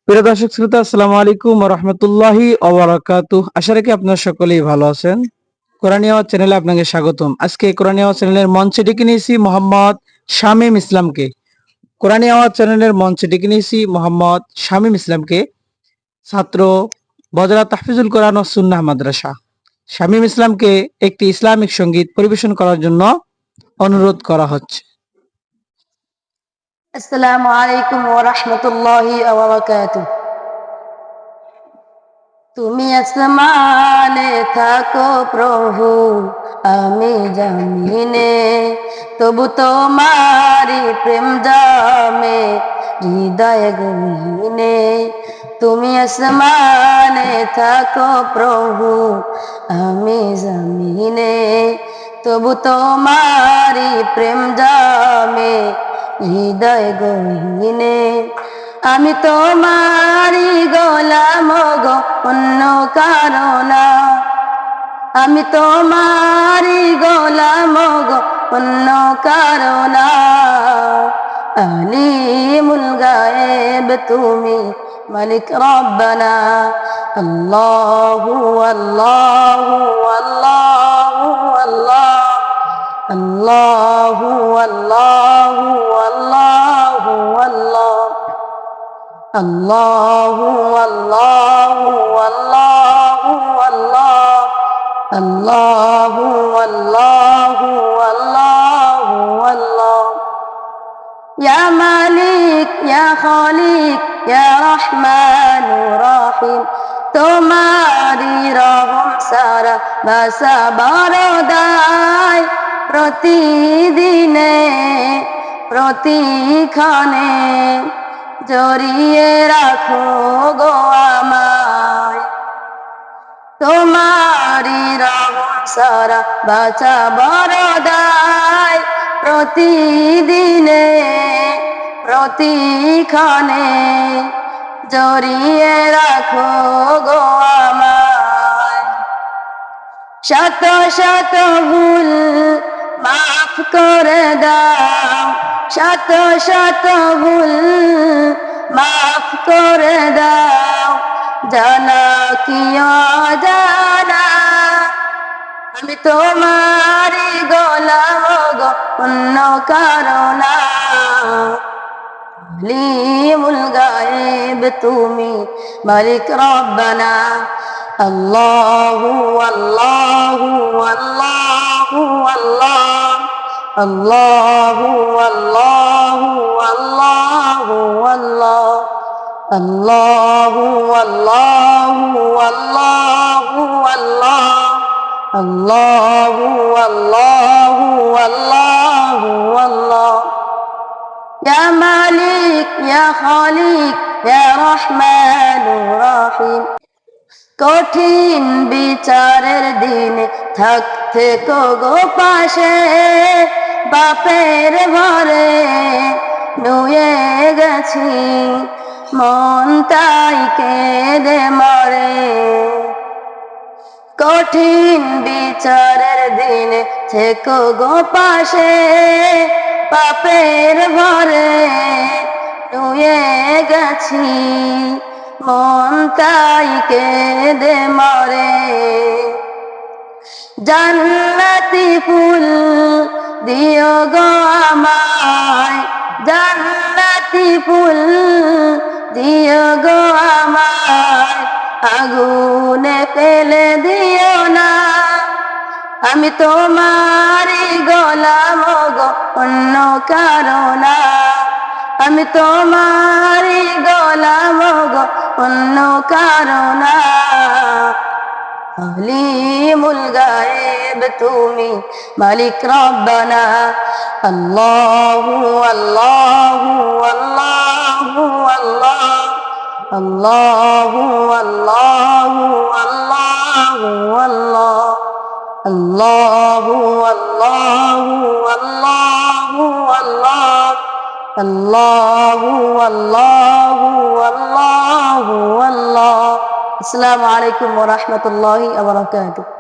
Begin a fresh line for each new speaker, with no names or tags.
প্রিয় দর্শক শ্রোতা, আসসালামু আলাইকুম ওয়া রাহমাতুল্লাহি ওয়া বারাকাতুহু। আশা রাখি আপনারা সকলেই ভালো আছেন। কোরআনী আওয়াজ চ্যানেলে আপনাকে স্বাগতম। আজকে কোরআনী আওয়াজ চ্যানেলের মঞ্চে ডেকে নিয়েছি মোহাম্মদ শামীম ইসলামকে। কোরআনী আওয়াজ চ্যানেলের মঞ্চে ডেকে নিয়েছি মোহাম্মদ শামীম ইসলামকে, ছাত্র বজরা তাহফিজুল কোরআন ও সুন্নাহ মাদ্রাসা। শামীম ইসলামকে একটি ইসলামিক সঙ্গীত পরিবেশন করার জন্য অনুরোধ করা হচ্ছে।
আসসালামু আলাইকুম ওয়া রাহমাতুল্লাহি ওয়া বারাকাতুহু। তুমি আসমানে থাকো প্রভু, আমি জমিনে, তবু তোমারি প্রেম জামে হৃদয় গহীনে। তুমি আসমানে থাকো প্রভু, আমি জমিনে, তবু তোমারি প্রেম জামে হৃদয় গহীনে। আমি তোমারি গোলাম গো, অন্য কারো না। আমি তোমারি গোলাম গো, অন্য কারো না। আলিমুল গায়েব তুমি, মালিক রব্বানা। আল্লাহু আল্লাহু আল্লাহু আল্লাহ, আল্লাহু আল্লাহু আল্লাহু আল্লাহ, আল্লাহু আল্লাহু আল্লাহু আল্লাহ, আল্লাহু আল্লাহু আল্লাহু আল্লাহ। ইয়া মালিক ইয়া খালিক ইয়া রহমানুর রহিম, তোমারি রহম সারা বাসা বরদায়। প্রতিদিনে প্রতিক্ষণে জড়িয়ে রাখো গো আমায়। তোমারি রহম সারা বাঁচা বরদায়। প্রতিদিনে প্রতিক্ষণে জড়িয়ে রাখো গো আমায়। শত শত ভুল মাফ করে দাও, শত শত ভুল মাফ করে দাও, জানা কি অজানা। আমি তোমারি গোলাম গো, অন্য কারো না। আলিমুল গায়েব তুমি, মালিক রব্বানা। আল্লাহু আল্লাহু আল্লাহু আল্লাহ, আল্লাহু আল্লাহু আল্লাহু আল্লাহ, আল্লাহু আল্লাহু আল্লাহু আল্লাহ, আল্লাহু আল্লাহু আল্লাহু আল্লাহ। ইয়া মালিক ইয়া খালিক ইয়া রহমানুর রহিম, কঠিন বিচারের দিনে থাকতে গো পাশে। বাপের ঘরে নুয়ে গেছি, মন তাই কেঁদে মরে। কঠিন বিচারের দিনে থেকো গো পাশে। বাপের ঘরে নুয়ে গেছি, মন তাই কেঁদে মরে। জান্নাতি ফুল দিও গো আমায়, জান্নাতি ফুল দিও গো আমায়, আগুনে ফেলে দিও না। আমি তোমারি গোলাম গো, অন্য কারো না। আমি তোমারি গোলাম গো, অন্য কারো না। আলিমুল গায়েব তুমি, মালিক রব্বানা। আল্লাহু আল্লাহু আল্লাহু আল্লাহ, আল্লাহু আল্লাহু আল্লাহু আল্লাহ, আল্লাহু আল্লাহু আল্লাহু আল্লাহ, আল্লাহু আল্লাহু আল্লাহু আল্লাহ। আসসালামু আলাইকুম ওয়া রাহমাতুল্লাহি ওয়া বারাকাতুহু।